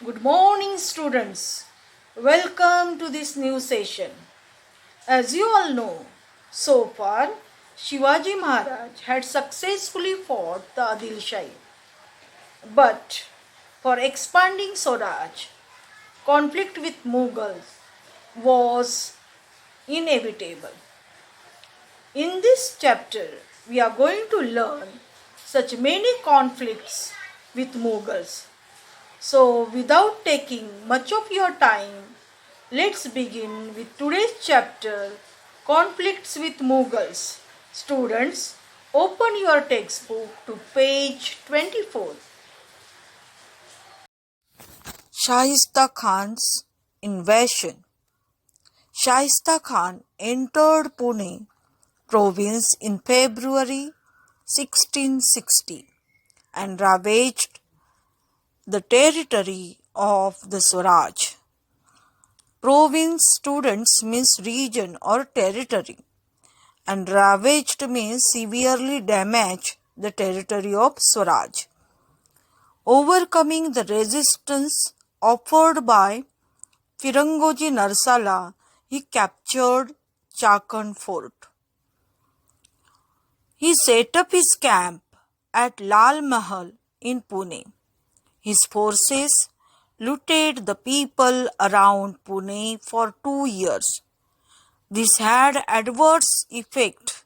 Good morning, students. Welcome to this new session. As you all know, so far Shivaji Maharaj had successfully fought the Adil Shahi. But for expanding Swaraj, conflict with Mughals was inevitable. In this chapter, we are going to learn such many conflicts with Mughals. So, without taking much of your time, let's begin with today's chapter, Conflicts with Mughals. Students, open your textbook to page 24. Shaista Khan's invasion. Shaista Khan entered Pune province in February 1660 and ravaged the territory of the Swaraj. Province, students, means region or territory, and ravaged means severely damage the territory of Swaraj. Overcoming the resistance offered by Firangoji Narsala, he captured Chakan fort. He set up his camp at Lal Mahal in Pune. His forces looted the people around Pune for 2 years. This had adverse effect.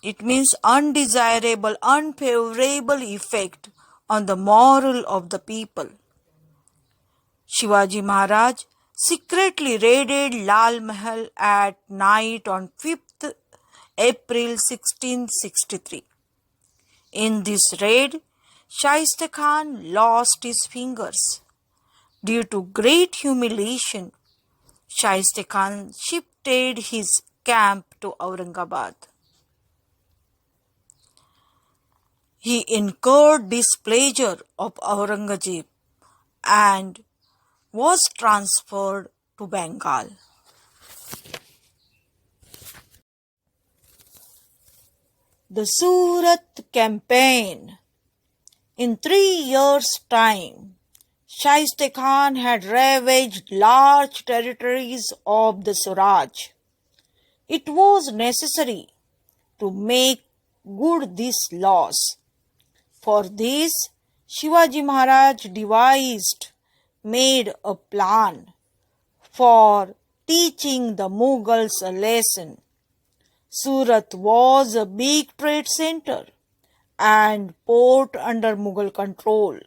It means undesirable, unfavorable effect on the moral of the people. Shivaji Maharaj secretly raided Lal Mahal at night on 5th April 1663. In this raid, Shaista Khan lost his fingers. Due to great humiliation, Shaista Khan shifted his camp to Aurangabad. He incurred displeasure of Aurangzeb and was transferred to Bengal. The Surat campaign. In 3 years' time, Shaista Khan had ravaged large territories of the Swaraj. It was necessary to make good this loss. For this, Shivaji Maharaj made a plan for teaching the Mughals a lesson. Surat was a big trade center and port under Mughal control.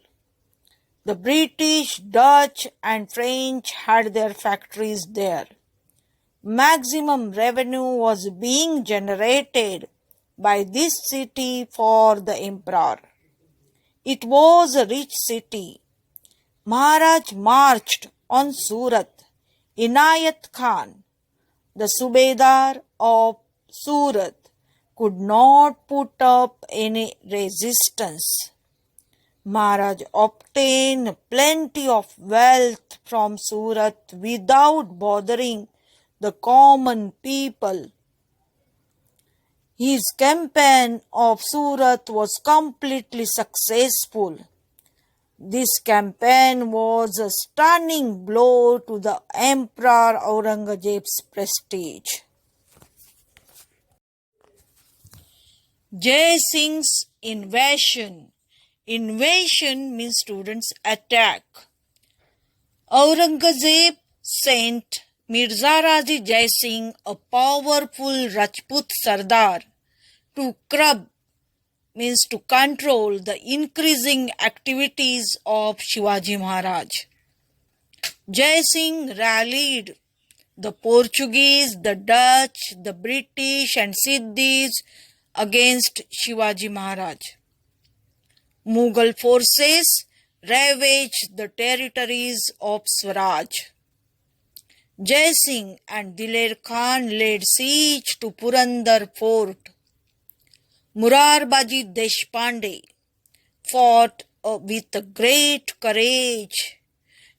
The British, Dutch and French had their factories there. Maximum revenue was being generated by this city for the emperor. It was a rich city. Maharaj marched on Surat. Inayat Khan, the Subedar of Surat, could not put up any resistance. Maharaj obtained plenty of wealth from Surat without bothering the common people. His campaign of Surat was completely successful. This campaign was a stunning blow to the Emperor Aurangzeb's prestige. Jai Singh's invasion. Invasion means students attack. Aurangzeb sent Mirza Razi Jai Singh, a powerful Rajput Sardar, to curb means to control the increasing activities of Shivaji Maharaj. Jai Singh rallied the Portuguese, the Dutch, the British and Siddhis against Shivaji Maharaj. Mughal forces ravaged the territories of Swaraj. Jai Singh and Diler Khan laid siege to Purandar fort. Murarbaji Deshpande fought with great courage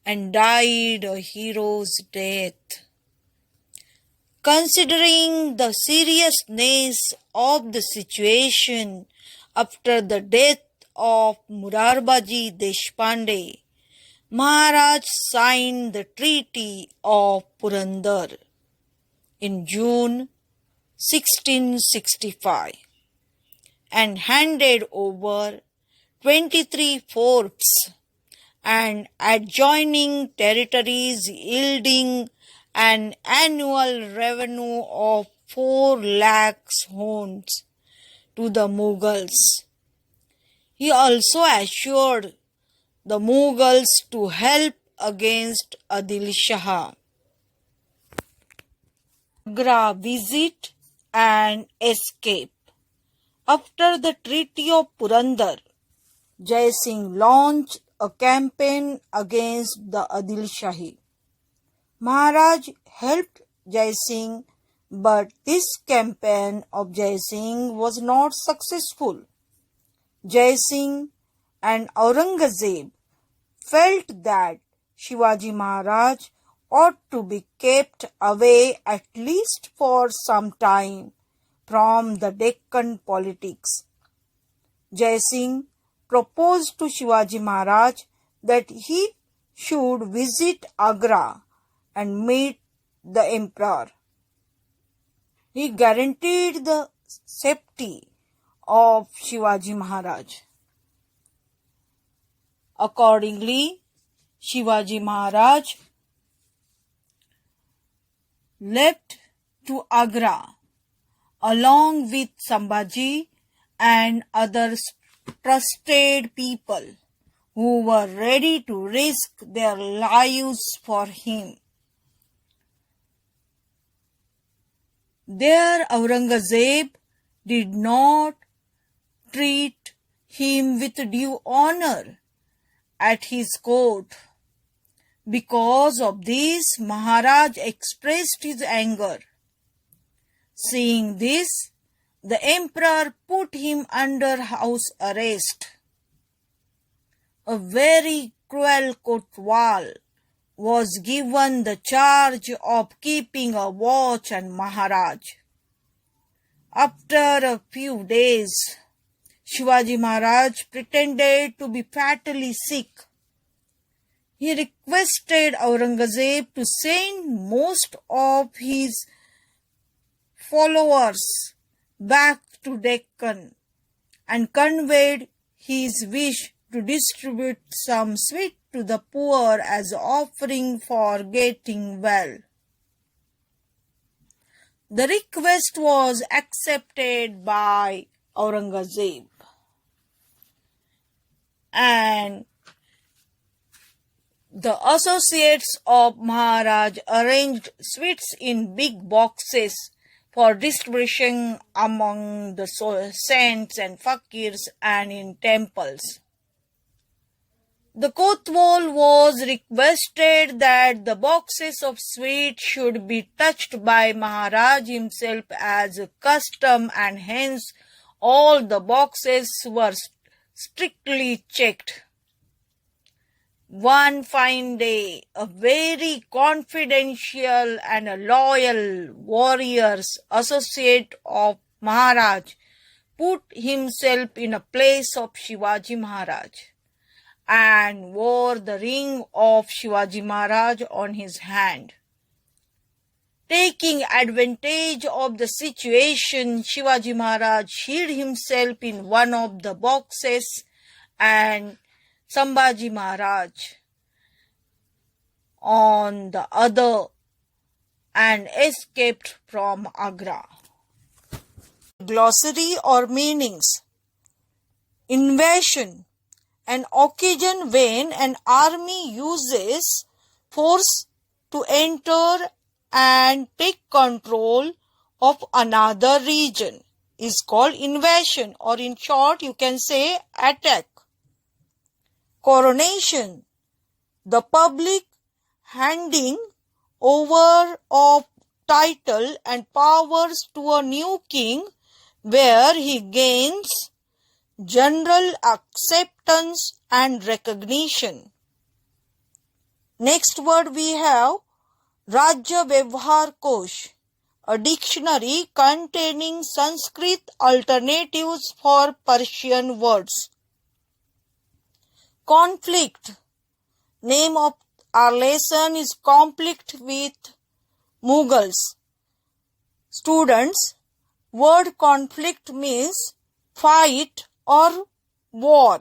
and died a hero's death. Considering the seriousness of the situation after the death of Murarbaji Deshpande, Maharaj signed the Treaty of Purandar in June 1665 and handed over 23 forts and adjoining territories, yielding an annual revenue of 4 lakhs hons to the Mughals. He also assured the Mughals to help against Adil Shah. Agra visit and escape. After the Treaty of Purandar, Jai Singh launched a campaign against the Adil Shahi. Maharaj helped Jai Singh, but this campaign of Jai Singh was not successful. Jai Singh and Aurangzeb felt that Shivaji Maharaj ought to be kept away at least for some time from the Deccan politics. Jai Singh proposed to Shivaji Maharaj that he should visit Agra and meet the emperor. He guaranteed the safety of Shivaji Maharaj. Accordingly, Shivaji Maharaj left to Agra along with Sambhaji and other trusted people who were ready to risk their lives for him. There Aurangzeb did not treat him with due honor at his court. Because of this, Maharaj expressed his anger. Seeing this, the emperor put him under house arrest. A very cruel kotwal was given the charge of keeping a watch on Maharaj. After a few days, Shivaji Maharaj pretended to be fatally sick. He requested Aurangzeb to send most of his followers back to Deccan and conveyed his wish to distribute some sweet to the poor as offering for getting well. The request was accepted by Aurangzeb, and the associates of Maharaj arranged sweets in big boxes for distribution among the saints and fakirs and in temples. The Kotwal was requested that the boxes of sweets should be touched by Maharaj himself as a custom, and hence all the boxes were strictly checked. One fine day, a very confidential and a loyal warrior's associate of Maharaj put himself in a place of Shivaji Maharaj and wore the ring of Shivaji Maharaj on his hand. Taking advantage of the situation, Shivaji Maharaj hid himself in one of the boxes and Sambhaji Maharaj on the other and escaped from Agra. Glossary or meanings. Invasion, an occasion when an army uses force to enter and take control of another region, is called invasion, or in short you can say attack. Coronation, the public handing over of title and powers to a new king where he gains general acceptance and recognition. Next word we have Rajya Vyavhar Kosh, a dictionary containing Sanskrit alternatives for Persian words. conflict. Name of our lesson is conflict with Mughals. Students, word conflict means fight or war.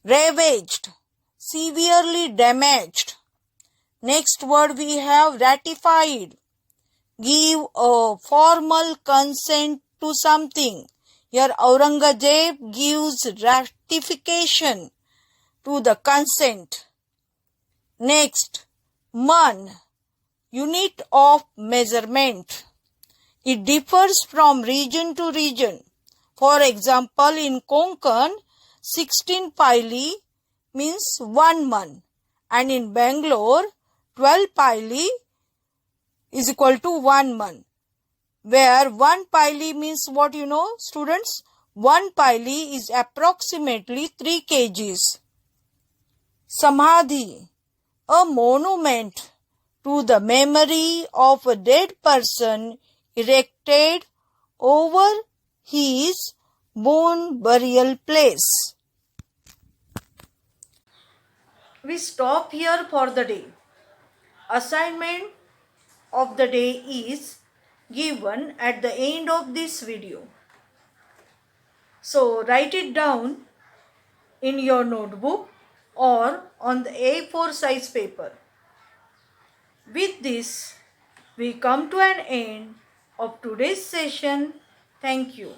Ravaged, severely damaged. Next word we have ratified. Give a formal consent to something. Here Aurangzeb gives ratification to the consent. Next, man, unit of measurement. It differs from region to region. For example, in Konkan, 16 paili means 1 man, and in Bangalore, 12 paili is equal to 1 man. Where 1 paili means what you know, students? 1 paili is approximately 3 kgs. Samadhi, a monument to the memory of a dead person erected over his bone burial place. We stop here for the day. Assignment of the day is given at the end of this video. So write it down in your notebook or on the A4 size paper. With this, we come to an end of today's session. Thank you.